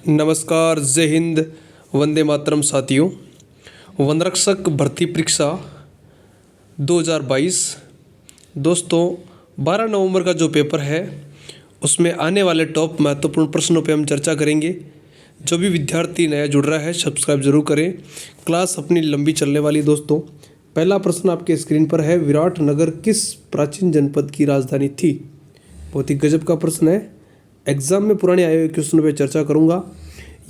नमस्कार, जय हिंद, वंदे मातरम साथियों। वनरक्षक भर्ती परीक्षा 2022 दोस्तों 12 नवंबर का जो पेपर है उसमें आने वाले टॉप महत्वपूर्ण प्रश्नों पे हम चर्चा करेंगे। जो भी विद्यार्थी नया जुड़ रहा है सब्सक्राइब जरूर करें। क्लास अपनी लंबी चलने वाली दोस्तों। पहला प्रश्न आपके स्क्रीन पर है, विराटनगर किस प्राचीन जनपद की राजधानी थी? बहुत ही गजब का प्रश्न है। एग्जाम में पुराने आए हुए क्वेश्चन पे चर्चा करूंगा।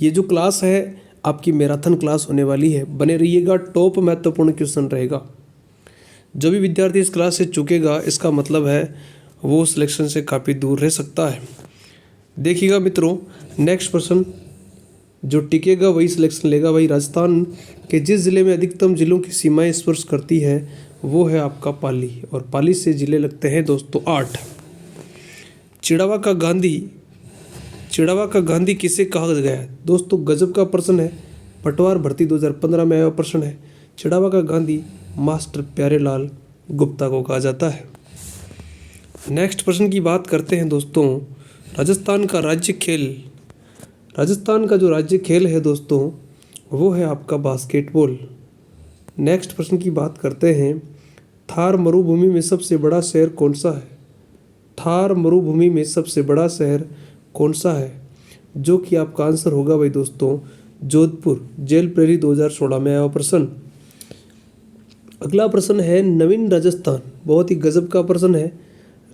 ये जो क्लास है आपकी मैराथन क्लास होने वाली है, बने रहिएगा, टॉप महत्वपूर्ण क्वेश्चन रहेगा। जो भी विद्यार्थी इस क्लास से चूकेगा इसका मतलब है वो सिलेक्शन से काफ़ी दूर रह सकता है। देखिएगा मित्रों, नेक्स्ट प्रश्न, जो टिकेगा वही सिलेक्शन लेगा भाई। राजस्थान के जिस जिले में अधिकतम जिलों की सीमाएं स्पर्श करती है वो है आपका पाली, और पाली से जिले लगते हैं दोस्तों 8। चिड़ावा का गांधी किसे कहा गया है? दोस्तों गजब का प्रश्न है, पटवार भर्ती 2015 में आया प्रश्न है। चिड़ावा का गांधी मास्टर प्यारेलाल गुप्ता को कहा जाता है। नेक्स्ट प्रश्न की बात करते हैं दोस्तों, राजस्थान का जो राज्य खेल है दोस्तों वो है आपका बास्केटबॉल। नेक्स्ट प्रश्न की बात करते हैं, थार मरुभूमि में सबसे बड़ा शहर कौन सा है? थार मरुभूमि में सबसे बड़ा शहर कौन सा है? जो कि आपका आंसर होगा भाई दोस्तों जोधपुर। जेल प्रेरी 2016 में आया प्रश्न। अगला प्रश्न है, नवीन राजस्थान, बहुत ही गजब का प्रश्न है,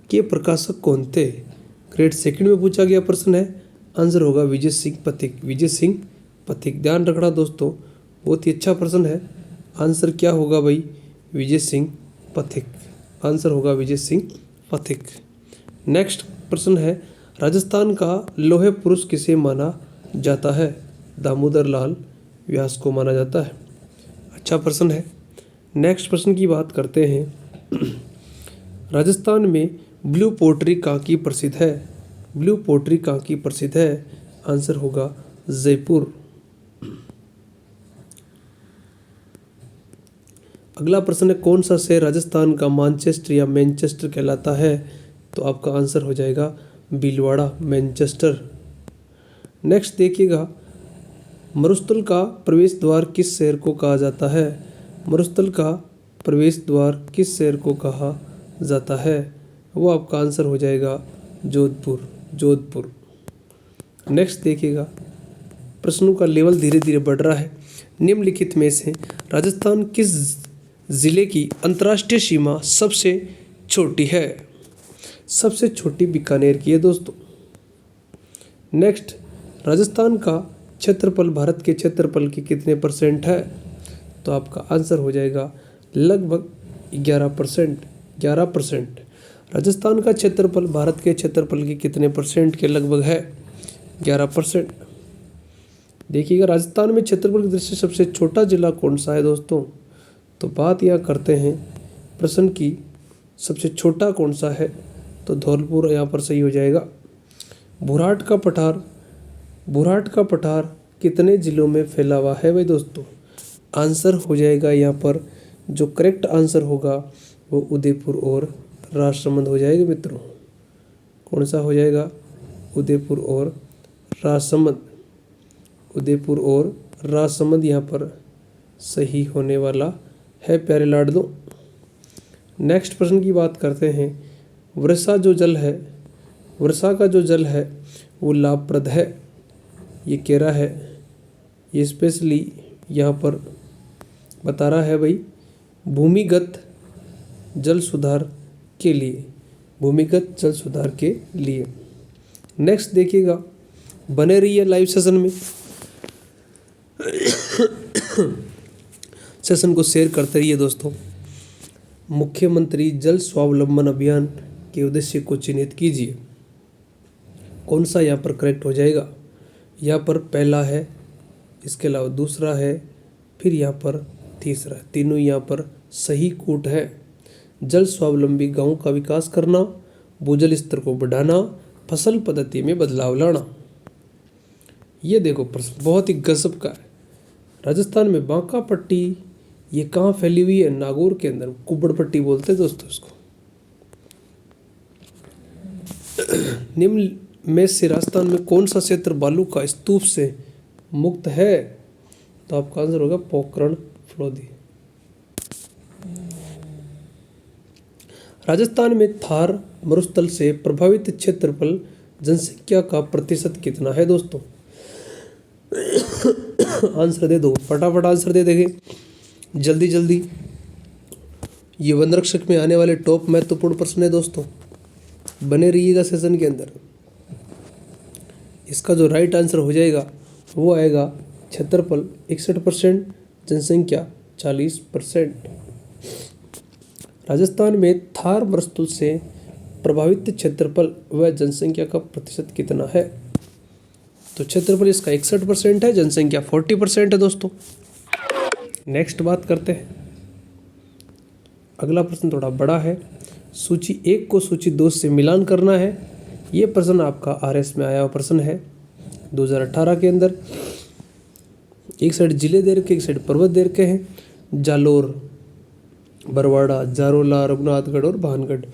के प्रकाशक कौन थे? ग्रेड सेकंड में पूछा गया प्रश्न है, आंसर होगा विजय सिंह पथिक। ध्यान रखना दोस्तों, बहुत ही अच्छा प्रश्न है। आंसर क्या होगा भाई? विजय सिंह पथिक। आंसर होगा विजय सिंह पथिक। नेक्स्ट प्रश्न है, राजस्थान का लोहे पुरुष किसे माना जाता है? दामोदर लाल व्यास को माना जाता है। अच्छा प्रश्न है। नेक्स्ट प्रश्न की बात करते हैं, राजस्थान में ब्लू पोट्री कहाँ की प्रसिद्ध है? ब्लू पोट्री कहाँ की प्रसिद्ध है? आंसर होगा जयपुर। अगला प्रश्न है, कौन सा शहर राजस्थान का मानचेस्टर या मैनचेस्टर कहलाता है? तो आपका आंसर हो जाएगा भीलवाड़ा, मैनचेस्टर। नेक्स्ट देखिएगा, मरुस्थल का प्रवेश द्वार किस शहर को कहा जाता है? मरुस्थल का प्रवेश द्वार किस शहर को कहा जाता है? वो आपका आंसर हो जाएगा जोधपुर। नेक्स्ट देखिएगा, प्रश्नों का लेवल धीरे धीरे बढ़ रहा है। निम्नलिखित में से राजस्थान किस जिले की अंतर्राष्ट्रीय सीमा सबसे छोटी है? सबसे छोटी बीकानेर की है दोस्तों। नेक्स्ट, राजस्थान का क्षेत्रफल भारत के क्षेत्रफल के कितने % है? तो आपका आंसर हो जाएगा लगभग 11%। राजस्थान का क्षेत्रफल भारत के क्षेत्रफल के कितने % के लगभग है? 11%। देखिएगा, राजस्थान में क्षेत्रफल की दृष्टि से सबसे छोटा जिला कौन सा है दोस्तों? तो बात यहाँ करते हैं प्रश्न की, सबसे छोटा कौन सा है? तो धौलपुर यहाँ पर सही हो जाएगा। बुरहाट का पठार कितने जिलों में फैला हुआ है भाई दोस्तों? आंसर हो जाएगा यहाँ पर, जो करेक्ट आंसर होगा वो उदयपुर और राजसमंद हो जाएगा मित्रों। कौन सा हो जाएगा? उदयपुर और राजसमंद यहाँ पर सही होने वाला है प्यारे लाडलो। नेक्स्ट प्रश्न की बात करते हैं, वर्षा का जो जल है वो लाभप्रद है, ये कह रहा है, ये स्पेशली यहाँ पर बता रहा है भाई भूमिगत जल सुधार के लिए। नेक्स्ट देखिएगा, बने रहिए लाइव सेशन में, सेशन को शेयर करते रहिए दोस्तों। मुख्यमंत्री जल स्वावलंबन अभियान के उद्देश्य को चिन्हित कीजिए। कौन सा यहाँ पर करेक्ट हो जाएगा? यहाँ पर पहला है, इसके अलावा दूसरा है, फिर यहाँ पर तीसरा, तीनों यहाँ पर सही कूट है। जल स्वावलंबी गांवों का विकास करना, भूजल स्तर को बढ़ाना, फसल पद्धति में बदलाव लाना। ये देखो प्रश्न बहुत ही गजब का है। राजस्थान में बांका पट्टी ये कहाँ फैली हुई है? नागौर के अंदर, कुब्बड़ पट्टी बोलते हैं दोस्तों इसको। में से राजस्थान में कौन सा क्षेत्र बालू का स्तूप से मुक्त है? तो आपका आंसर होगा पोखरण फलोदी। राजस्थान में थार मरुस्थल से प्रभावित क्षेत्रफल जनसंख्या का प्रतिशत कितना है दोस्तों? आंसर दे दो, फटाफट आंसर दे देंगे जल्दी जल्दी। ये वन रक्षक में आने वाले टॉप महत्वपूर्ण प्रश्न है दोस्तों, बने रहिएगा सेशन के अंदर। इसका जो राइट आंसर हो जाएगा वो आएगा क्षेत्रफल 61%, जनसंख्या 40%। राजस्थान में थार मरुस्थल से प्रभावित क्षेत्रफल व जनसंख्या का प्रतिशत कितना है? तो क्षेत्रफल इसका 61% है, जनसंख्या 40% है दोस्तों। नेक्स्ट बात करते हैं। अगला प्रश्न थोड़ा बड़ा है। सूची 1 को सूची 2 से मिलान करना है। ये प्रश्न आपका आरएस में आया हुआ प्रश्न है 2018 के अंदर। एक साइड जिले दे रखे, एक साइड पर्वत दे रखे हैं। जालोर, बरवाड़ा, जारोला, रघुनाथगढ़ और भानगढ़।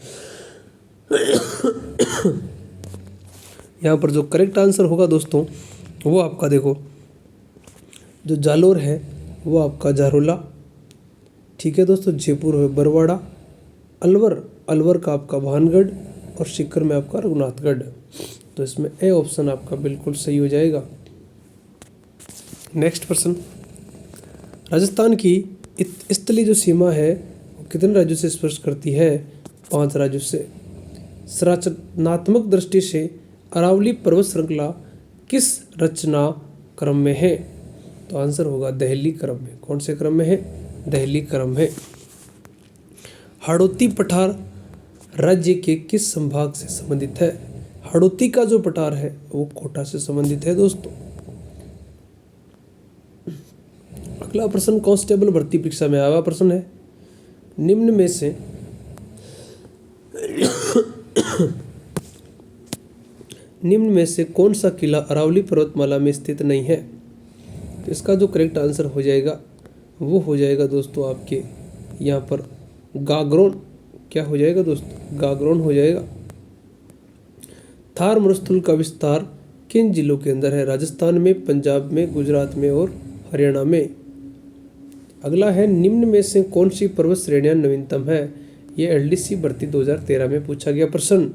यहाँ पर जो करेक्ट आंसर होगा दोस्तों वो आपका देखो, जो जालोर है वो आपका जारोला, ठीक है दोस्तों। जयपुर है बरवाड़ा, अलवर का आपका भानगढ़ और सीकर में आपका रघुनाथगढ़। तो इसमें ए ऑप्शन आपका बिल्कुल सही हो जाएगा। नेक्स्ट प्रश्न। राजस्थान की स्थलीय जो सीमा है वो कितने राज्यों से स्पर्श करती है? 5 राज्यों से। संरचनात्मक दृष्टि से अरावली पर्वत श्रृंखला किस रचना क्रम में है? तो आंसर होगा दहली क्रम में। कौन से क्रम में है? दहली क्रम में। हाड़ौती पठार राज्य के किस संभाग से संबंधित है? हाड़ौती का जो पठार है वो कोटा से संबंधित है दोस्तों। अगला प्रश्न कांस्टेबल भर्ती परीक्षा में आया हुआ प्रश्न है। निम्न में से कौन सा किला अरावली पर्वतमाला में स्थित नहीं है? तो इसका जो करेक्ट आंसर हो जाएगा वो हो जाएगा दोस्तों आपके यहाँ पर गागरोन। क्या हो जाएगा दोस्तों? गागरोन हो जाएगा। थार मरुस्थल का विस्तार किन जिलों के अंदर है? राजस्थान में, पंजाब में, गुजरात में और हरियाणा में। अगला है निम्न में से कौन सी पर्वत श्रेणियां नवीनतम है? ये एलडीसी भर्ती 2013 में पूछा गया प्रश्न।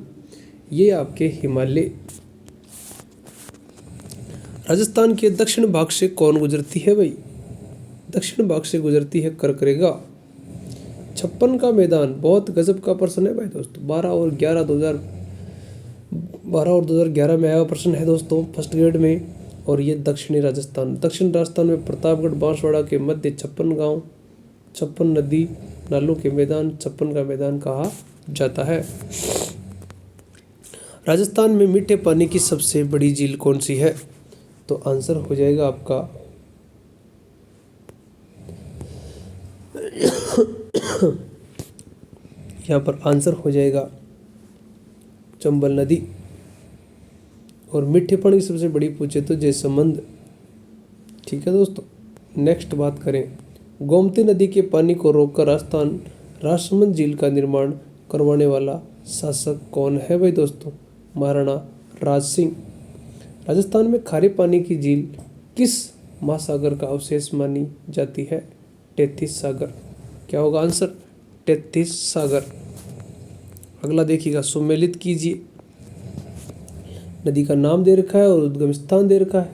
ये आपके हिमालय। राजस्थान के दक्षिण भाग से कौन गुजरती है भाई? दक्षिण भाग से गुजरती है करकरेगा। 56 का मैदान बहुत गजब का प्रश्न है भाई दोस्तों। 12 और 2011 में आया हुआ प्रश्न है दोस्तों फर्स्ट ग्रेड में। और ये दक्षिण राजस्थान में प्रतापगढ़ बांसवाड़ा के मध्य 56 गांव, 56 नदी नालों के मैदान, 56 का मैदान कहा जाता है। राजस्थान में मीठे पानी की सबसे बड़ी झील कौन सी है? तो आंसर हो जाएगा आपका यहाँ पर आंसर हो जाएगा चंबल नदी। और मीठे पानी की सबसे बड़ी पूछे तो जयसमंद। ठीक है दोस्तों। नेक्स्ट बात करें। गोमती नदी के पानी को रोककर राजसमंद झील का निर्माण करवाने वाला शासक कौन है भाई दोस्तों? महाराणा राज सिंह। राजस्थान में खारे पानी की झील किस महासागर का अवशेष मानी जाती है? तेथिस सागर। क्या होगा आंसर? तेथिस सागर। अगला देखिएगा, सुमेलित कीजिए। नदी का नाम दे रखा है और उद्गम स्थान दे रखा है।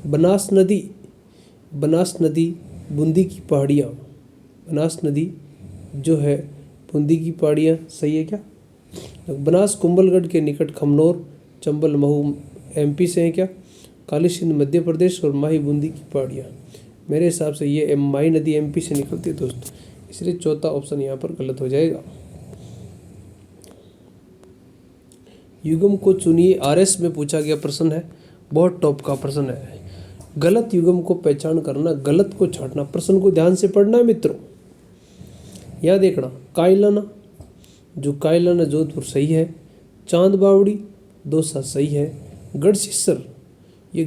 बनास नदी बूंदी की पहाड़ियाँ। बनास नदी जो है बूंदी की पहाड़ियाँ, सही है क्या? बनास कुंभलगढ़ के निकट खमनोर, चंबल महू एमपी से है क्या? काली सिंध मध्य प्रदेश और माही बूंदी की पहाड़ियाँ। मेरे हिसाब से ये माही नदी एमपी से निकलती है दोस्तों, इसलिए चौथा ऑप्शन यहाँ पर गलत हो जाएगा। युग्म को चुनिए, आरएस में पूछा गया प्रश्न है, बहुत टॉप का प्रश्न है। गलत युग्म को पहचान करना, गलत को छांटना। प्रश्न को ध्यान से पढ़ना है मित्रों। यहाँ देखना, कायलाना जोधपुर सही है। चांद बावड़ी दौसा सही है। गढ़सीसर, ये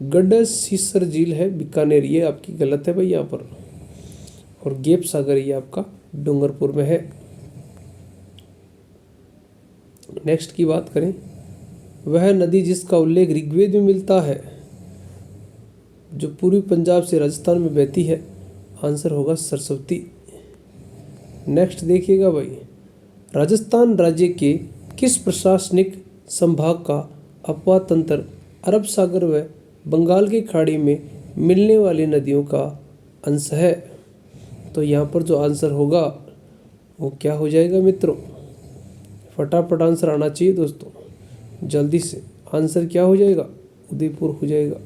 गढ़सीसर झील है बीकानेर, ये आपकी गलत है भाई यहाँ पर। और गेप सागर ये आपका डूंगरपुर में है। नेक्स्ट की बात करें, वह नदी जिसका उल्लेख ऋग्वेद में मिलता है, जो पूर्वी पंजाब से राजस्थान में बहती है। आंसर होगा सरस्वती। नेक्स्ट देखिएगा भाई, राजस्थान राज्य के किस प्रशासनिक संभाग का अपवाह तंत्र अरब सागर व बंगाल की खाड़ी में मिलने वाली नदियों का अंश है? तो यहाँ पर जो आंसर होगा वो क्या हो जाएगा मित्रों? फटाफट आंसर आना चाहिए दोस्तों, जल्दी से। आंसर क्या हो जाएगा? उदयपुर हो जाएगा।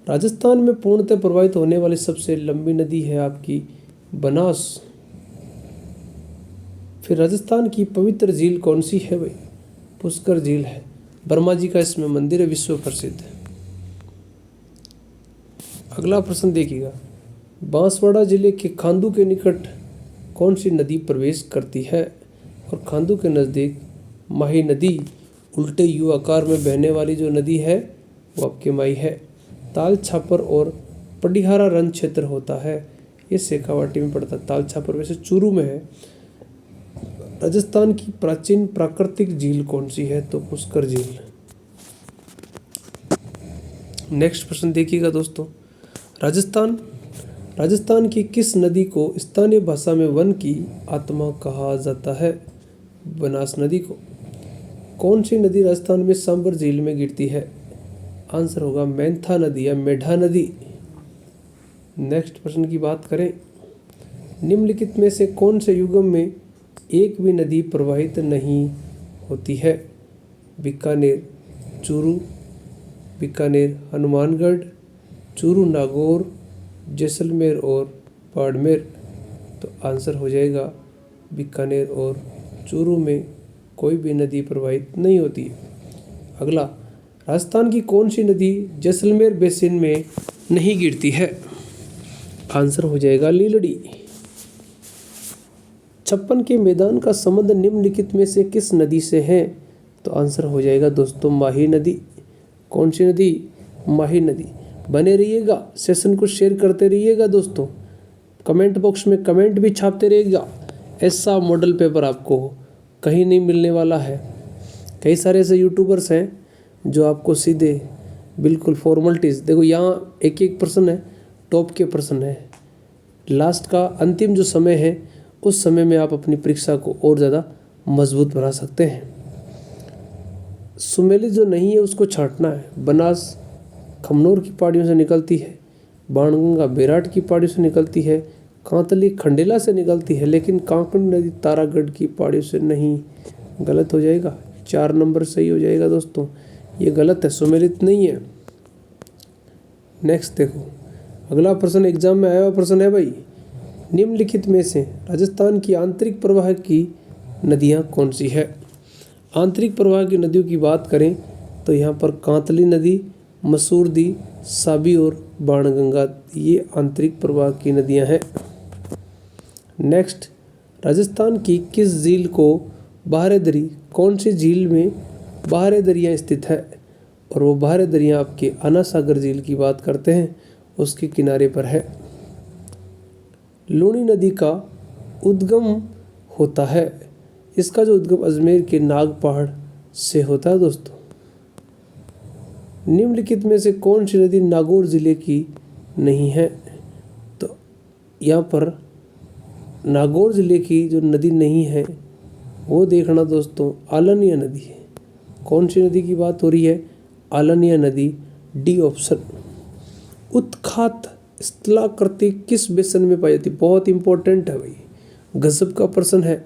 राजस्थान में पूर्णतः प्रवाहित होने वाली सबसे लंबी नदी है आपकी बनास। फिर राजस्थान की पवित्र झील कौन सी है भाई? पुष्कर झील है। ब्रह्मा जी का इसमें मंदिर है, विश्व प्रसिद्ध। अगला प्रश्न देखिएगा, बांसवाड़ा जिले के खांदू के निकट कौन सी नदी प्रवेश करती है? और खांदू के नज़दीक माही नदी उल्टे यू आकार में बहने वाली जो नदी है वो आपके माही है। ताल छापर और पडिहारा रण क्षेत्र होता है, ये शेखावाटी में पड़ता है। ताल छापर वैसे चूरू में है। राजस्थान की प्राचीन प्राकृतिक झील कौन सी है? तो पुष्कर झील। नेक्स्ट प्रश्न देखिएगा दोस्तों, राजस्थान की किस नदी को स्थानीय भाषा में वन की आत्मा कहा जाता है? बनास नदी को। कौन सी नदी राजस्थान में सांबर झील में गिरती है? आंसर होगा मेंथा नदी या मेढा नदी। नेक्स्ट प्रश्न की बात करें, निम्नलिखित में से कौन से युगम में एक भी नदी प्रवाहित नहीं होती है? बीकानेर चूरू, बीकानेर हनुमानगढ़, चूरू नागौर, जैसलमेर और बाड़मेर। तो आंसर हो जाएगा बीकानेर और चूरू में कोई भी नदी प्रवाहित नहीं होती है। अगला, राजस्थान की कौन सी नदी जैसलमेर बेसिन में नहीं गिरती है? आंसर हो जाएगा लीलड़ी। छप्पन के मैदान का संबंध निम्नलिखित में से किस नदी से है? तो आंसर हो जाएगा दोस्तों माही नदी। कौन सी नदी? माही नदी। बने रहिएगा, सेशन को शेयर करते रहिएगा दोस्तों, कमेंट बॉक्स में कमेंट भी छापते रहिएगा। ऐसा मॉडल पेपर आपको कहीं नहीं मिलने वाला है। कई सारे ऐसे यूट्यूबर्स हैं जो आपको सीधे बिल्कुल फॉर्मेलिटीज़, देखो यहाँ एक एक प्रश्न है, टॉप के प्रश्न है, लास्ट का अंतिम जो समय है उस समय में आप अपनी परीक्षा को और ज़्यादा मजबूत बना सकते हैं। सुमेली जो नहीं है उसको छांटना है। बनास खमनोर की पहाड़ियों से निकलती है, बाणगंगा बेराट की पहाड़ियों से निकलती है, कांतली खंडेला से निकलती है, लेकिन कांकड़ नदी तारागढ़ की पहाड़ियों से नहीं। गलत हो जाएगा, 4 नंबर सही हो जाएगा दोस्तों, ये गलत है, सुमेलित नहीं है। नेक्स्ट देखो, अगला प्रश्न एग्जाम में आया हुआ प्रश्न है भाई, निम्नलिखित में से राजस्थान की आंतरिक प्रवाह की नदियाँ कौन सी है? आंतरिक प्रवाह की नदियों की बात करें तो यहाँ पर कांतली नदी, मसूरदी, साबी और बाणगंगा, ये आंतरिक प्रवाह की नदियाँ हैं। नेक्स्ट, राजस्थान की किस झील को बाहरेदरी, कौन सी झील में बाहरेदरियाँ स्थित है? और वो बाहरेदरियाँ आपके आना सागर झील की बात करते हैं, उसके किनारे पर है। लूणी नदी का उद्गम होता है, इसका जो उद्गम अजमेर के नाग पहाड़ से होता है दोस्तों। निम्नलिखित में से कौन सी नदी नागौर जिले की नहीं है? तो यहाँ पर नागौर जिले की जो नदी नहीं है वो देखना दोस्तों, आलनिया नदी है। कौन सी नदी की बात हो रही है? आलनिया नदी, डी ऑप्शन। उत्खात स्थलाकृति किस बेसन में पाई जाती है? बहुत इंपॉर्टेंट है भाई, गजब का प्रश्न है।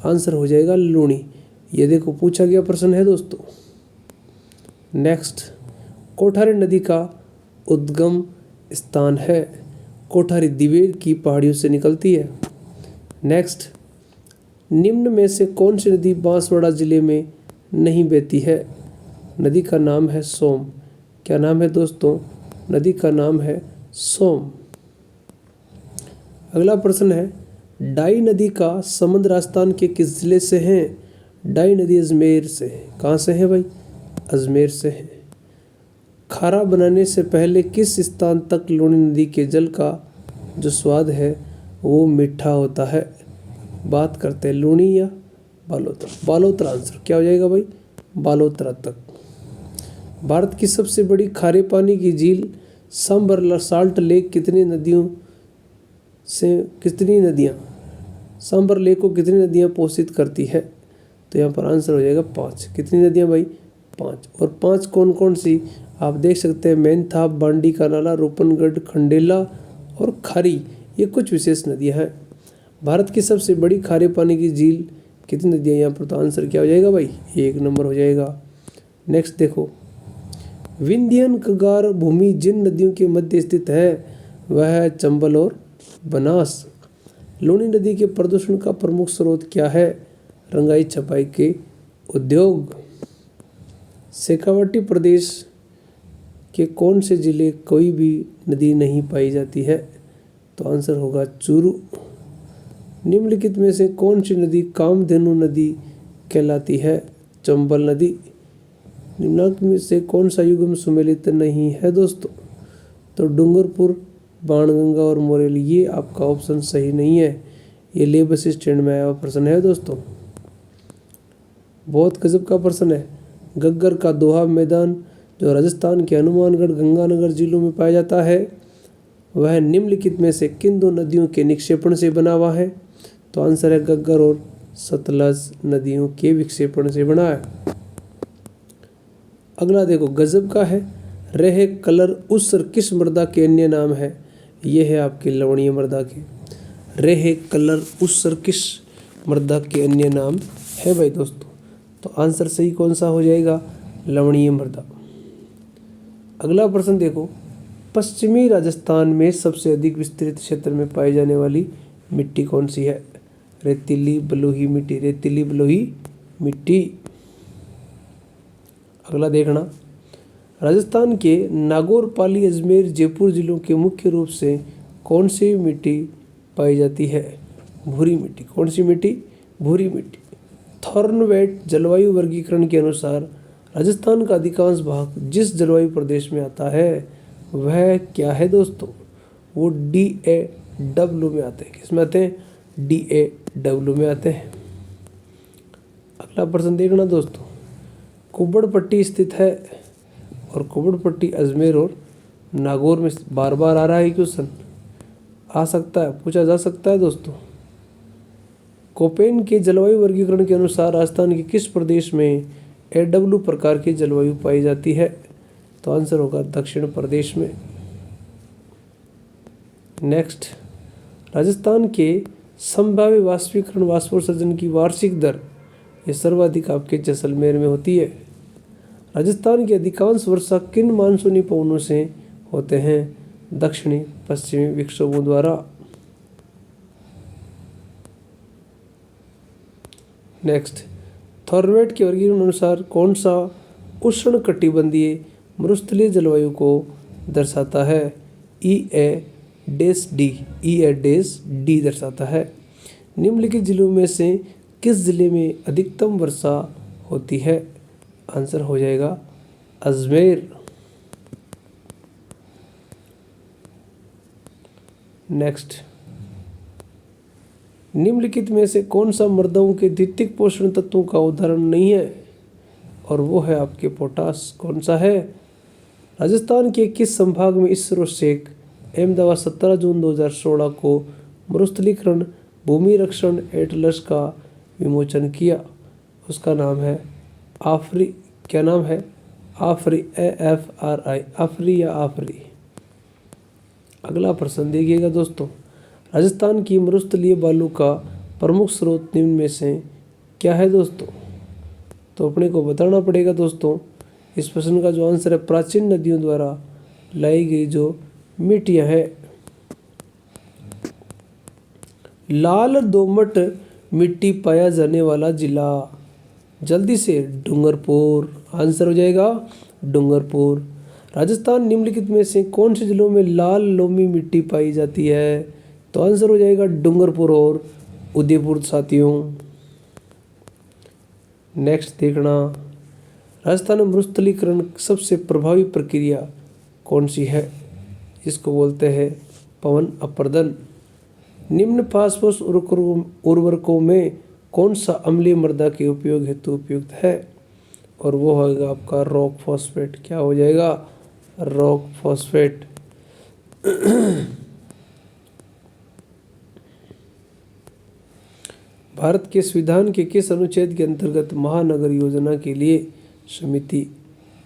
आंसर हो जाएगा लूणी। ये देखो पूछा गया प्रश्न है दोस्तों। नेक्स्ट, कोठारी नदी का उद्गम स्थान है, कोठारी दिवेर की पहाड़ियों से निकलती है। नेक्स्ट, निम्न में से कौन सी नदी बांसवाड़ा जिले में नहीं बहती है? नदी का नाम है सोम। क्या नाम है दोस्तों? नदी का नाम है सोम। अगला प्रश्न है, डाई नदी का संबंध राजस्थान के किस जिले से है? डाई नदी अजमेर से है। कहाँ से है भाई? अजमेर से है। खारा बनाने से पहले किस स्थान तक लूणी नदी के जल का जो स्वाद है वो मीठा होता है? बात करते हैं लूणी या बालोतरा। बालोतरा आंसर क्या हो जाएगा भाई? बालोतरा तक। भारत की सबसे बड़ी खारे पानी की झील सांबर साल्ट लेक कितनी नदियों सांबर लेक को कितनी नदियाँ पोषित करती है? तो यहाँ पर आंसर हो जाएगा 5। कितनी नदियाँ भाई? 5। और 5 कौन कौन सी आप देख सकते हैं, मेनथाप, बांडी का नाला, रूपनगढ़, खंडेला और खारी, ये कुछ विशेष नदियाँ हैं। भारत की सबसे बड़ी खारे पानी की झील कितनी नदियाँ? यहाँ पर तो आंसर क्या हो जाएगा भाई? 1 नंबर हो जाएगा। नेक्स्ट देखो, विंध्यन कगार भूमि जिन नदियों के मध्य स्थित है वह है चंबल और बनास। लूनी नदी के प्रदूषण का प्रमुख स्रोत क्या है? रंगाई छपाई के उद्योग। शेखावाटी प्रदेश के कौन से जिले कोई भी नदी नहीं पाई जाती है? तो आंसर होगा चूरू। निम्नलिखित में से कौन सी नदी कामधेनु नदी कहलाती है? चंबल नदी। निम्नलिखित में से कौन सा युग्म सुमेलित नहीं है दोस्तों? तो डूंगरपुर, बाणगंगा और मोरेल, ये आपका ऑप्शन सही नहीं है। ये ले बस स्टैंड में आया हुआ प्रश्न है दोस्तों, बहुत गजब का प्रश्न है। गग्गर का दोहा मैदान जो राजस्थान के हनुमानगढ़, गंगानगर जिलों में पाया जाता है वह निम्नलिखित में से किन दो नदियों के निक्षेपण से बना हुआ है? तो आंसर है गग्गर और सतलज नदियों के विक्षेपण से बना है। अगला देखो, गजब का है, रेह कलर उस्सर किस मृदा के अन्य नाम है? ये है आपके लवणीय मृदा के। रेह कलर उस्सर किस मृदा के अन्य नाम है भाई दोस्तों? तो आंसर सही कौन सा हो जाएगा? लवणीय मृदा। अगला प्रश्न देखो, पश्चिमी राजस्थान में सबसे अधिक विस्तृत क्षेत्र में पाई जाने वाली मिट्टी कौन सी है? रेतीली बलुई मिट्टी, रेतीली बलुई मिट्टी। अगला देखना, राजस्थान के नागौर, पाली, अजमेर, जयपुर जिलों के मुख्य रूप से कौन सी मिट्टी पाई जाती है? भूरी मिट्टी। कौन सी मिट्टी? भूरी मिट्टी। थॉर्नवेट जलवायु वर्गीकरण के अनुसार राजस्थान का अधिकांश भाग जिस जलवायु प्रदेश में आता है वह क्या है दोस्तों? वो DAW में आते हैं। किस में आते हैं? DAW में आते हैं। अगला प्रश्न देखना दोस्तों, कुब्बड़ पट्टी स्थित है और कुब्बड़ पट्टी अजमेर और नागौर में बार बार आ रहा है क्वेश्चन, आ सकता है, पूछा जा सकता है दोस्तों। कोपेन के जलवायु वर्गीकरण के अनुसार राजस्थान के किस प्रदेश में AW प्रकार की जलवायु पाई जाती है? तो आंसर होगा दक्षिण प्रदेश में। नेक्स्ट, राजस्थान के संभाव्य वाष्पीकरण वाष्पोत्सर्जन की वार्षिक दर ये सर्वाधिक आपके जैसलमेर में होती है। राजस्थान की अधिकांश वर्षा किन मानसूनी पवनों से होते हैं? दक्षिणी पश्चिमी विक्षोभों द्वारा। नेक्स्ट, थॉर्नवेट के वर्गीकरण अनुसार कौन सा उष्णकटिबंधीय मरुस्थलीय जलवायु को दर्शाता है? EA-D दर्शाता है। निम्नलिखित जिलों में से किस जिले में अधिकतम वर्षा होती है? आंसर हो जाएगा अजमेर। नेक्स्ट, निम्नलिखित में से कौन सा मृदाओं के द्वितीयक पोषण तत्वों का उदाहरण नहीं है? और वो है आपके पोटास। कौन सा है? राजस्थान के किस संभाग में इसरो शेख अहमदाबाद 17 जून 2016 को मरुस्थलीकरण भूमि रक्षण एटलस का विमोचन किया? उसका नाम है आफरी। क्या नाम है? आफरी, AFRI, आफरी या आफरी। अगला प्रश्न देखिएगा दोस्तों, राजस्थान की मरुस्थलीय बालू का प्रमुख स्रोत निम्न में से क्या है दोस्तों? तो अपने को बताना पड़ेगा दोस्तों। इस प्रश्न का जो आंसर है, प्राचीन नदियों द्वारा लाई गई जो मिट्टियाँ है। लाल दोमट मिट्टी पाया जाने वाला जिला, जल्दी से डूंगरपुर। आंसर हो जाएगा डूंगरपुर। राजस्थान निम्नलिखित में से कौन से जिलों में लाल लोमी मिट्टी पाई जाती है? तो आंसर हो जाएगा डूंगरपुर और उदयपुर साथियों। नेक्स्ट देखना, राजस्थान में मरुस्थलीकरण सबसे प्रभावी प्रक्रिया कौन सी है? इसको बोलते हैं पवन अपर्दन। निम्न फास्फोरस उर्वरकों में कौन सा अम्लीय मृदा के उपयोग हेतु उपयुक्त है? और वो होगा आपका रॉक फॉस्फेट। क्या हो जाएगा? Rock phosphate. भारत के संविधान के किस अनुच्छेद के अंतर्गत महानगर योजना के लिए समिति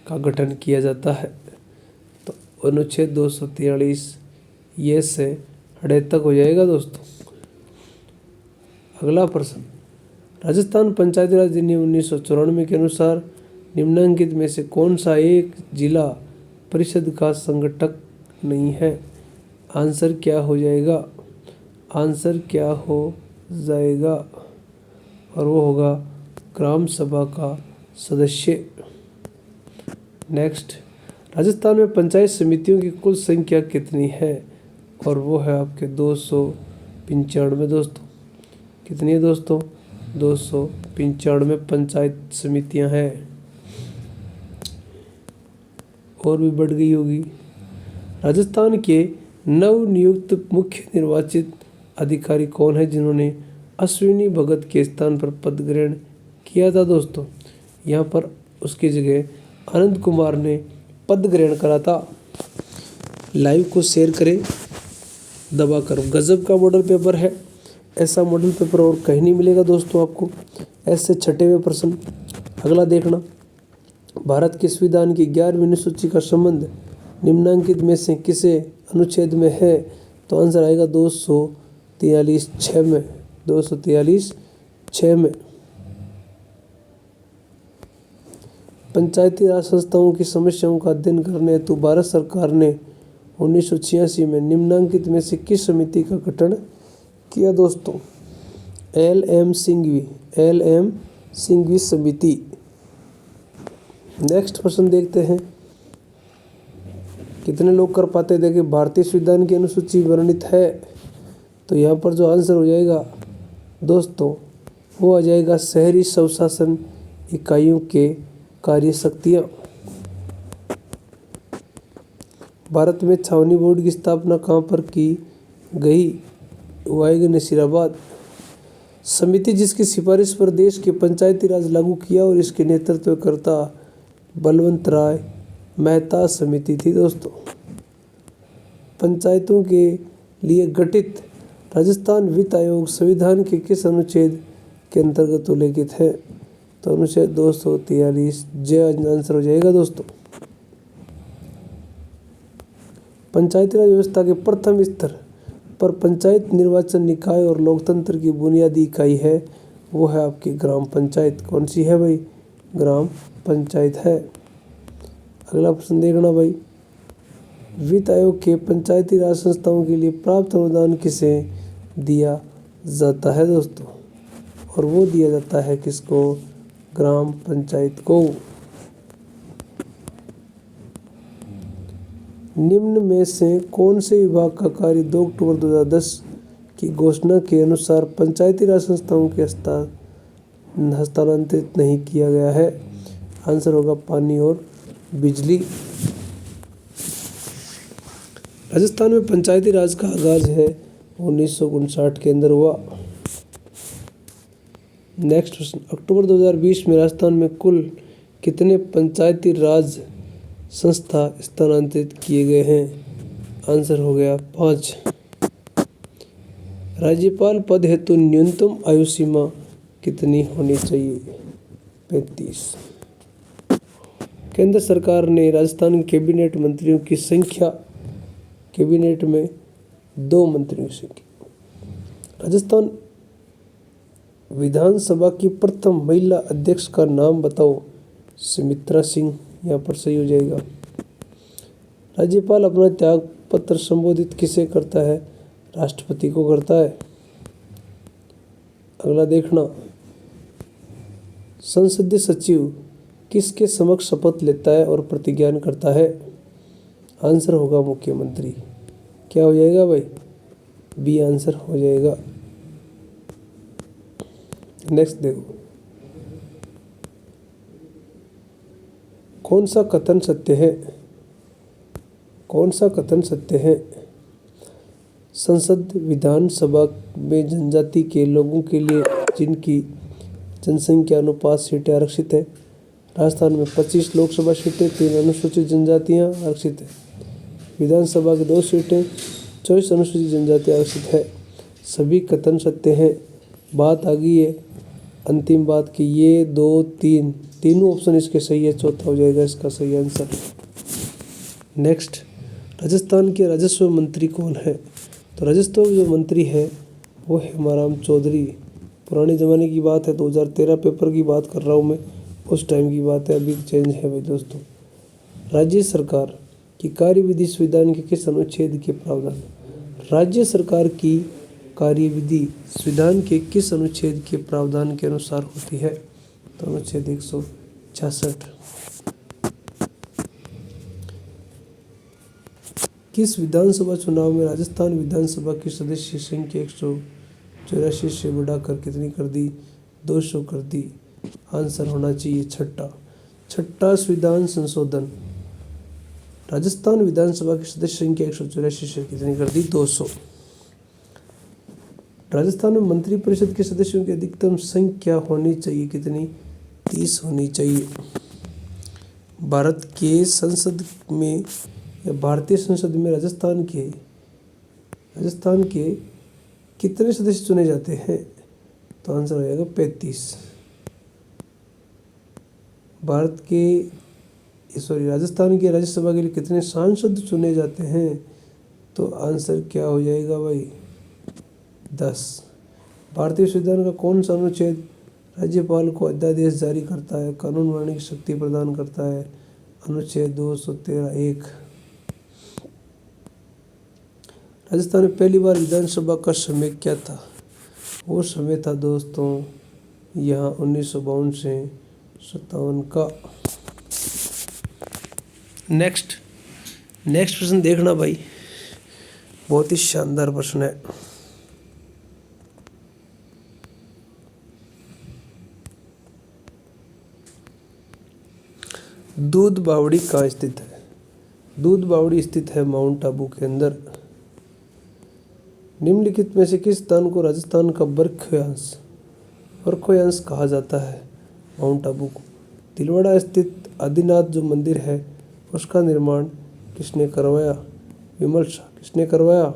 का गठन किया जाता है? तो अनुच्छेद 243 ये से हड़े तक हो जाएगा दोस्तों। अगला प्रश्न, राजस्थान पंचायती राज अधिनियम 1994 के अनुसार निम्नलिखित में से कौन सा एक जिला परिषद का संगठक नहीं है? आंसर क्या हो जाएगा? आंसर क्या हो जाएगा? और वो होगा ग्राम सभा का सदस्य। नेक्स्ट, राजस्थान में पंचायत समितियों की कुल संख्या कितनी है? और वो है आपके 295 दोस्तों। कितनी है दोस्तों? 295 पंचायत समितियां हैं। और भी बढ़ गई होगी। राजस्थान के नवनियुक्त मुख्य निर्वाचित अधिकारी कौन है जिन्होंने अश्विनी भगत के स्थान पर पद ग्रहण किया था दोस्तों? यहाँ पर उसकी जगह आनंद कुमार ने पद ग्रहण करा था। लाइव को शेयर करें दबाकर। गजब का मॉडल पेपर है, ऐसा मॉडल पेपर और कहीं नहीं मिलेगा दोस्तों आपको। ऐसे छठे हुए प्रश्न अगला देखना। भारत के संविधान की 11वीं अनुसूची का संबंध निम्नलिखित में से किसे अनुच्छेद में है? तो आंसर आएगा 243(6) में। 243(6) में। पंचायती राज संस्थाओं की समस्याओं का अध्ययन करने हेतु भारत सरकार ने 1986 में निम्नलिखित में से किस समिति का गठन किया दोस्तों? LM सिंघवी समिति। नेक्स्ट प्रश्न देखते हैं, कितने लोग कर पाते? देखिए, भारतीय संविधान की अनुसूची वर्णित है, तो यहाँ पर जो आंसर हो जाएगा दोस्तों वो आ जाएगा शहरी स्वशासन इकाइयों के कार्य शक्तियाँ। भारत में छावनी बोर्ड की स्थापना कहाँ पर की गई? वो आएगी नसीराबाद। समिति जिसकी सिफारिश पर देश के पंचायती राज लागू किया और इसके नेतृत्वकर्ता बलवंत राय मेहता समिति थी दोस्तों। पंचायतों के लिए गठित राजस्थान वित्त आयोग संविधान के किस अनुच्छेद के अंतर्गत उल्लेखित है? तो अनुच्छेद 243 जे आंसर हो जाएगा दोस्तों। पंचायती राज व्यवस्था के प्रथम स्तर पर पंचायत निर्वाचन निकाय और लोकतंत्र की बुनियादी इकाई है, वो है आपकी ग्राम पंचायत। कौन सी है भाई? ग्राम पंचायत है। अगला प्रश्न देखना भाई, वित्त आयोग के पंचायती राज संस्थाओं के लिए प्राप्त अनुदान किसे दिया जाता है दोस्तों? और वो दिया जाता है किसको? ग्राम पंचायत को। निम्न में से कौन से विभाग का कार्य 2 अक्टूबर 2010 की घोषणा के अनुसार पंचायती राज संस्थाओं के हस्तांतरित नहीं किया गया है? आंसर होगा पानी और बिजली। राजस्थान में पंचायती राज का आगाज है 1959 के अंदर हुआ। नेक्स्ट प्रश्न, अक्टूबर 2020 में राजस्थान में कुल कितने पंचायती राज संस्था स्थानांतरित किए गए हैं? आंसर हो गया 5। राज्यपाल पद हेतु न्यूनतम आयु सीमा कितनी होनी चाहिए? 35। केंद्र सरकार ने राजस्थान कैबिनेट मंत्रियों की संख्या, कैबिनेट में 2 मंत्रियों की संख्या। राजस्थान विधानसभा की प्रथम महिला अध्यक्ष का नाम बताओ? सुमित्रा सिंह, यहाँ पर सही हो जाएगा। राज्यपाल अपना त्याग पत्र संबोधित किसे करता है? राष्ट्रपति को करता है। अगला देखना, संसदीय सचिव किसके समक्ष शपथ लेता है और प्रतिज्ञान करता है? आंसर होगा मुख्यमंत्री। क्या हो जाएगा भाई? बी आंसर हो जाएगा। नेक्स्ट देखो, कौन सा कथन सत्य है? कौन सा कथन सत्य है? संसद विधानसभा में जनजाति के लोगों के लिए जिनकी जनसंख्या अनुपात सीटें आरक्षित है, राजस्थान में 25 लोकसभा सीटें, 3 अनुसूचित जनजातियाँ आरक्षित हैं। विधानसभा की 2 सीटें, 24 अनुसूचित जनजाति आरक्षित है। सभी कथन सत्य हैं। बात आ गई है अंतिम बात कि ये 2, 3 तीनों ऑप्शन इसके सही है, चौथा हो जाएगा इसका सही आंसर। नेक्स्ट, राजस्थान के राजस्व मंत्री कौन है? तो राजस्व जो मंत्री है वो है हेमाराम चौधरी। पुराने ज़माने की बात है, 2013 पेपर की बात कर रहा हूँ मैं, उस टाइम की बात है, अभी चेंज है भाई दोस्तों। राज्य सरकार की कार्यविधि संविधान के किस अनुच्छेद के प्रावधान? राज्य सरकार की कार्यविधि संविधान के किस अनुच्छेद के प्रावधान के अनुसार होती है? तो अनुच्छेद 166। किस विधानसभा चुनाव में राजस्थान विधानसभा की सदस्य संख्या 184 से बढ़ाकर कितनी कर दी? 200 कर दी। आंसर होना चाहिए छठा संविधान संशोधन। राजस्थान विधानसभा की सदस्य संख्या 184 से कितनी कर दी? 200। राजस्थान में मंत्रिपरिषद के सदस्यों की अधिकतम संख्या होनी चाहिए कितनी? 30 होनी चाहिए। भारत के संसद में या भारतीय संसद में राजस्थान के कितने सदस्य चुने जाते हैं? तो आंसर हो जाएगा 35। राजस्थान के राज्यसभा के लिए कितने सांसद चुने जाते हैं? तो आंसर क्या हो जाएगा भाई? 10। भारतीय संविधान का कौन सा अनुच्छेद राज्यपाल को अध्यादेश जारी करता है, कानून बनाने की शक्ति प्रदान करता है? अनुच्छेद 213(1). राजस्थान में पहली बार विधानसभा का समय क्या था? वो समय था दोस्तों यहाँ 1952 से 57 का। नेक्स्ट प्रश्न देखना भाई, बहुत ही शानदार प्रश्न है। दूध बावड़ी कहाँ स्थित है? दूध बावड़ी स्थित है माउंट आबू के अंदर। निम्नलिखित में से किस स्थान को राजस्थान का बरखोयांश कहा जाता है? माउंट आबू को। तिलवाड़ा स्थित आदिनाथ जो मंदिर है उसका निर्माण किसने करवाया? विमल शाह। किसने करवाया?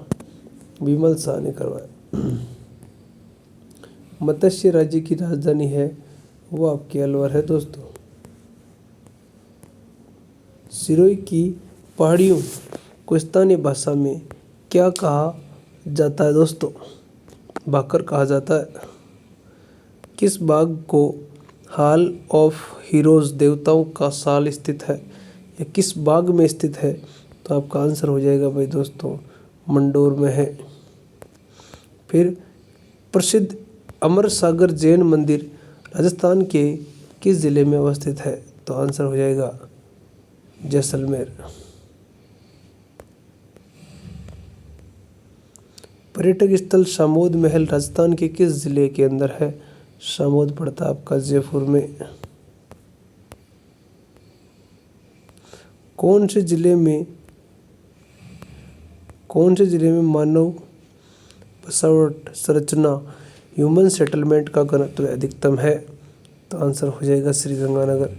विमल शाह ने करवाया। मत्स्य राज्य की राजधानी है वो आपकी अलवर है दोस्तों। सिरोही की पहाड़ियों को स्थानीय भाषा में क्या कहा जाता है दोस्तों? भाकर कहा जाता है। किस बाग को हॉल ऑफ हीरोज देवताओं का साल स्थित है या किस बाग में स्थित है? तो आपका आंसर हो जाएगा भाई दोस्तों मंडोर में है। फिर प्रसिद्ध अमर सागर जैन मंदिर राजस्थान के किस जिले में अवस्थित है? तो आंसर हो जाएगा जैसलमेर। पर्यटक स्थल सामोद महल राजस्थान के किस जिले के अंदर है? सामोद पड़ता आपका जयपुर में। कौन से जिले में मानव बसावट संरचना ह्यूमन सेटलमेंट का घनत्व अधिकतम है? तो आंसर हो जाएगा श्रीगंगानगर।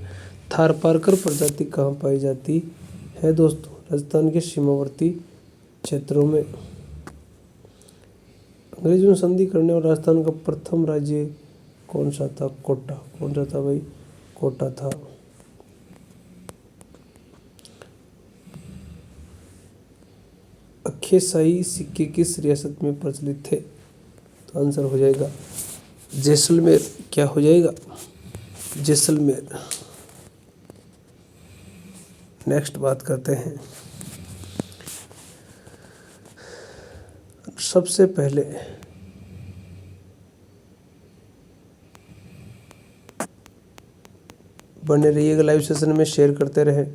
थारपारकर प्रजाति कहाँ पाई जाती है दोस्तों? राजस्थान के सीमावर्ती क्षेत्रों में। अंग्रेजों ने संधि करने और राजस्थान का प्रथम राज्य कौन सा था? कोटा। कौन सा था भाई? कोटा था। अक्खेशाही सिक्के किस रियासत में प्रचलित थे? तो आंसर हो जाएगा जैसलमेर। क्या हो जाएगा? जैसलमेर। नेक्स्ट बात करते हैं। सबसे पहले बने रहिएगा, लाइव सेशन में शेयर करते रहें।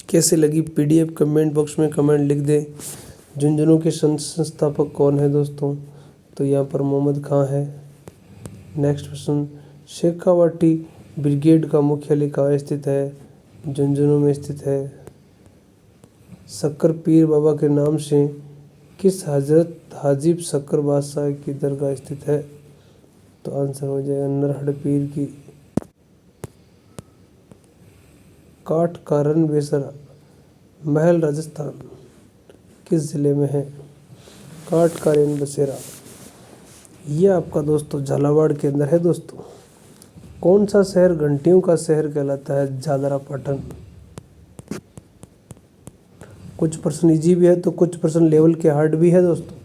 कैसे लगी पीडीएफ कमेंट बॉक्स में कमेंट लिख दें। झुंझुनू के संस्थापक कौन है दोस्तों? तो यहाँ पर मोहम्मद खां है। नेक्स्ट प्रश्न, शेखावाटी ब्रिगेड का मुख्यालय कहाँ स्थित है? झुंझुनू में स्थित है। शक्कर पीर बाबा के नाम से किस हजरत हाजिब शक्कर बादशाह की दरगाह स्थित है? तो आंसर हो जाएगा नरहड़ की। काठ का रण बसेरा महल राजस्थान किस जिले में है? काठ का रण बसेरा ये आपका दोस्तों झालावाड़ के अंदर है दोस्तों। कौन सा शहर घंटियों का शहर कहलाता है? जादरा पाटन। कुछ प्रश्न इजी भी है तो कुछ प्रश्न लेवल के हार्ड भी है दोस्तों।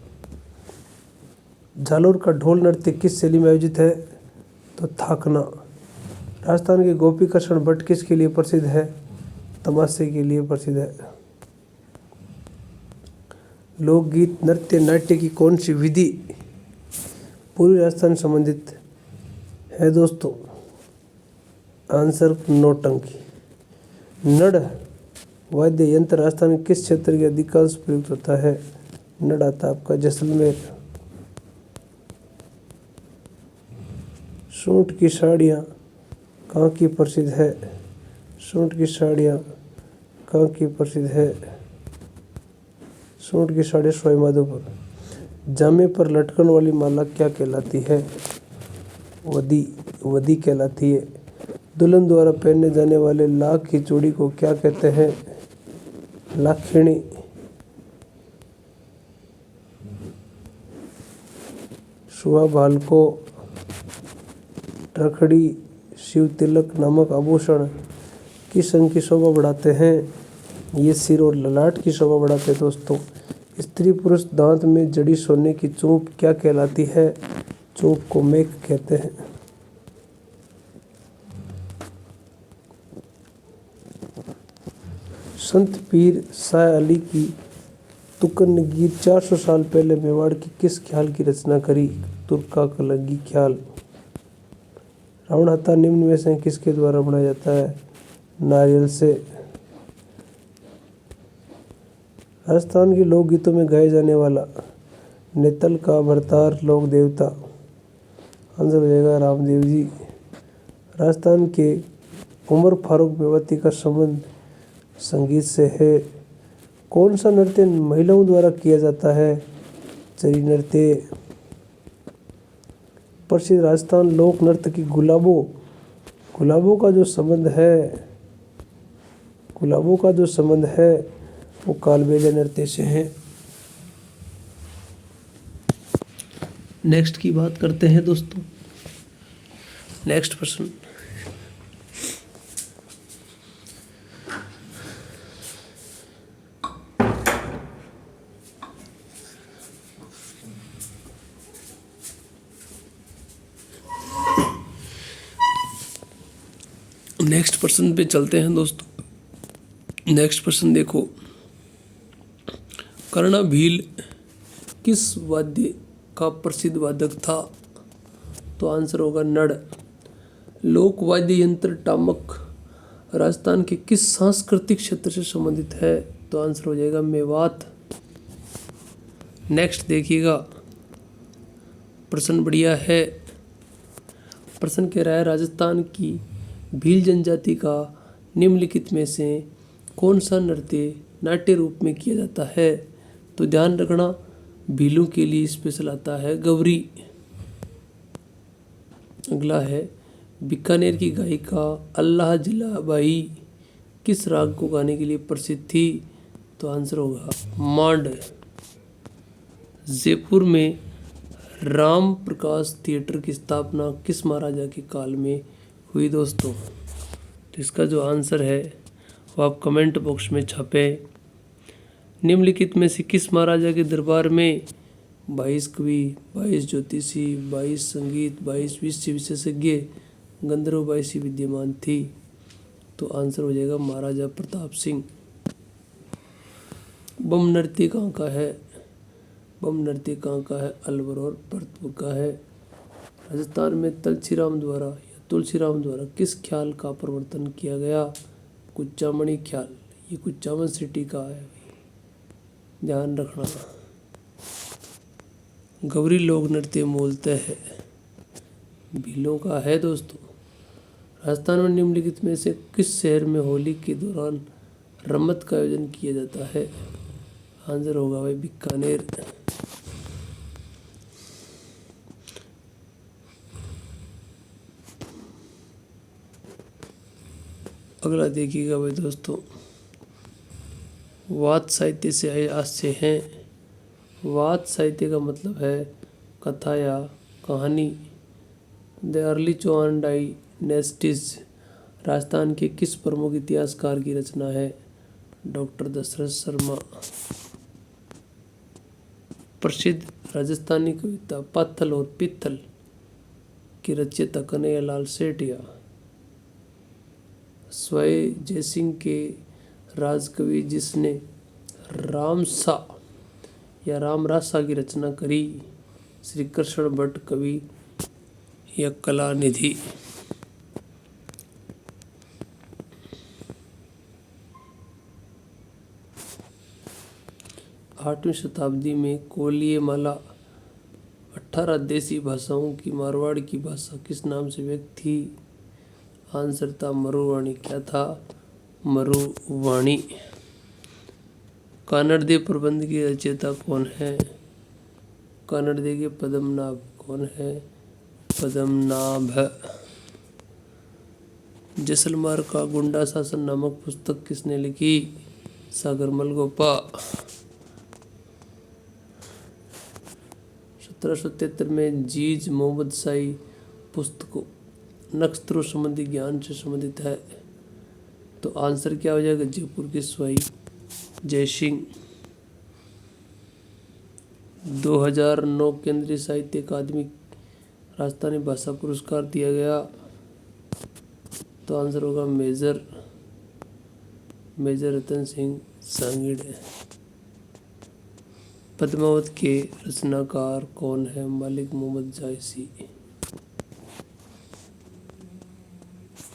जालोर का ढोल नृत्य किस शैली में आयोजित है? तो थाकना। राजस्थान के गोपी कृष्ण भट्ट किसके लिए प्रसिद्ध है? तमाशे के लिए प्रसिद्ध है। लोकगीत नृत्य नाट्य की कौन सी विधि पूर्वी राजस्थान संबंधित है दोस्तों? आंसर नौटंकी। नड़ वाद्य यंत्र राजस्थान के किस क्षेत्र के अधिकांश प्रयुक्त होता है? नड़ आता आपका जैसलमेर। सूट की साड़ियाँ कहाँ की प्रसिद्ध है? सूट की साड़ियाँ कहाँ की प्रसिद्ध है? सूट की साड़ियाँ सवाईमाधोपुर। जामे पर लटकन वाली माला क्या कहलाती है? वदी। वदी कहलाती है। दुल्हन द्वारा पहने जाने वाले लाख की चूड़ी को क्या कहते हैं? लाखिणी। सुहा बाल को रखड़ी शिव तिलक नामक आभूषण किस अंग की शोभा बढ़ाते हैं? ये सिर और ललाट की शोभा बढ़ाते हैं दोस्तों। स्त्री पुरुष दांत में जड़ी सोने की चूंक क्या कहलाती है? चूंक को मेख कहते हैं। संत पीर शाह अली की तुकनगीर 400 साल पहले मेवाड़ की किस ख्याल की रचना करी? तुर्का कलंगी ख्याल। रावण हत्था निम्न में से किसके द्वारा बनाया जाता है? नारियल से। राजस्थान के लोकगीतों में गाए जाने वाला नेतल का अवतार लोक देवता? आंसर हो जाएगा रामदेव जी। राजस्थान के उमर फारूक मेवाती का संबंध संगीत से है। कौन सा नृत्य महिलाओं द्वारा किया जाता है? चरी नृत्य। प्रसिद्ध राजस्थान लोक नृत्य की गुलाबों गुलाबों का जो संबंध है वो कालबेलिया नृत्य से है। नेक्स्ट की बात करते हैं दोस्तों। नेक्स्ट प्रश्न। नेक्स्ट प्रश्न पे चलते हैं दोस्तों। नेक्स्ट प्रश्न देखो। कर्णा भील किस वाद्य का प्रसिद्ध वादक था? तो आंसर होगा नड़। लोक वाद्य यंत्र टामक राजस्थान के किस सांस्कृतिक क्षेत्र से संबंधित है? तो आंसर हो जाएगा मेवात। नेक्स्ट देखिएगा, प्रश्न बढ़िया है। प्रश्न कह रहा है राजस्थान की भील जनजाति का निम्नलिखित में से कौन सा नृत्य नाट्य रूप में किया जाता है? तो ध्यान रखना, भीलों के लिए स्पेशल आता है गौरी। अगला है बीकानेर की गायिका अल्लाह जिलाबाई किस राग को गाने के लिए प्रसिद्ध थी? तो आंसर होगा मांड। जयपुर में राम प्रकाश थिएटर की स्थापना किस महाराजा के काल में हुई दोस्तों? तो इसका जो आंसर है वो आप कमेंट बॉक्स में छापें। निम्नलिखित में से किस महाराजा के दरबार में 22 कवि, 22 ज्योतिषी, 22 संगीत, 22 विषय विशेषज्ञ, गंधर्व बाईसी विद्यमान थी? तो आंसर हो जाएगा महाराजा प्रताप सिंह। बम नृत्य कहाँ का है? बम नृत्य कहाँ का है? अलवर और भरतपुर का है। राजस्थान में तुलसीराम द्वारा किस ख्याल का प्रवर्तन किया गया? कुचामणी ख्याल। ये कुचामन सिटी का है, ध्यान रखना। गौरी लोक नृत्य मूलतः है भीलों का है दोस्तों। राजस्थान में निम्नलिखित में से किस शहर में होली के दौरान रमत का आयोजन किया जाता है? आंसर होगा भाई बीकानेर। अगला देखिएगा भाई दोस्तों, वाद साहित्य से आशय हैं। वाद साहित्य का मतलब है कथा या कहानी। The early Chauhan dynasties Rajasthan के किस प्रमुख इतिहासकार की रचना है? डॉक्टर दशरथ शर्मा। प्रसिद्ध राजस्थानी कविता पाथल और पित्तल की रचयिता कन्हैयालाल सेठिया। स्वयं जयसिंह के राजकवि जिसने रामसा या रामरासा की रचना करी? श्री कृष्ण भट्ट कवि या कलानिधि। 8वीं शताब्दी में कोलियमाला 18 देसी भाषाओं की मारवाड़ की भाषा किस नाम से व्यक्त थी? आंसर था मरुवाणी। क्या था? मरुवाणी। कानड़देव प्रबंध की रचयिता कौन है? कानड़देव के पद्मनाभ। कौन है? पद्मनाभ। जैसलमेर का गुंडा शासन नामक पुस्तक किसने लिखी? सागरमल गोपा। 1773 में जीज मोहम्मद शाही पुस्तकों नक्षत्रों संबंधी ज्ञान से संबंधित है, तो आंसर क्या हो जाएगा? जयपुर के स्वाई जयसिंह। 2009 केंद्रीय साहित्य अकादमी राजस्थानी भाषा पुरस्कार दिया गया, तो आंसर होगा मेजर रतन सिंह सांगीड़। पद्मावत के रचनाकार कौन है? मलिक मोहम्मद जायसी।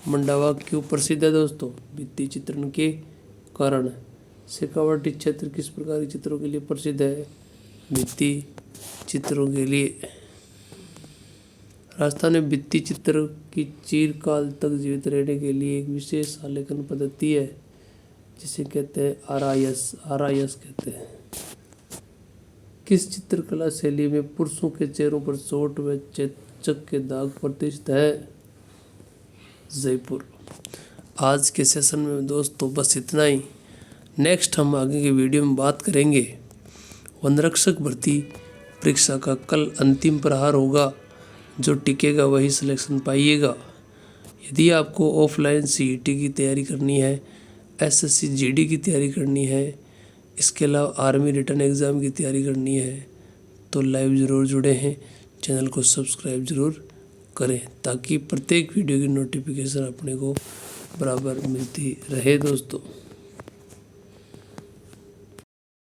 मंडावा क्यों प्रसिद्ध है दोस्तों? भित्ति चित्रण के कारण। शेखावाटी क्षेत्र किस प्रकार के चित्रों के लिए प्रसिद्ध है? भित्ति चित्रों के लिए। राजस्थान में भित्ति चित्र की चिरकाल तक जीवित रहने के लिए एक विशेष आलेखन पद्धति है, जिसे कहते हैं आरायस कहते हैं। किस चित्रकला शैली में पुरुषों के चेहरों पर चोट व चेचक के दाग प्रतिष्ठित है? जयपुर। आज के सेशन में दोस्तों बस इतना ही। नेक्स्ट हम आगे की वीडियो में बात करेंगे वनरक्षक भर्ती परीक्षा का कल अंतिम प्रहार होगा, जो टिकेगा वही सिलेक्शन पाइएगा। यदि आपको ऑफलाइन सीईटी की तैयारी करनी है, एसएससी जीडी की तैयारी करनी है, इसके अलावा आर्मी रिटर्न एग्ज़ाम की तैयारी करनी है, तो लाइव ज़रूर जुड़े हैं। चैनल को सब्सक्राइब ज़रूर करें, ताकि प्रत्येक वीडियो की नोटिफिकेशन अपने को बराबर मिलती रहे दोस्तों।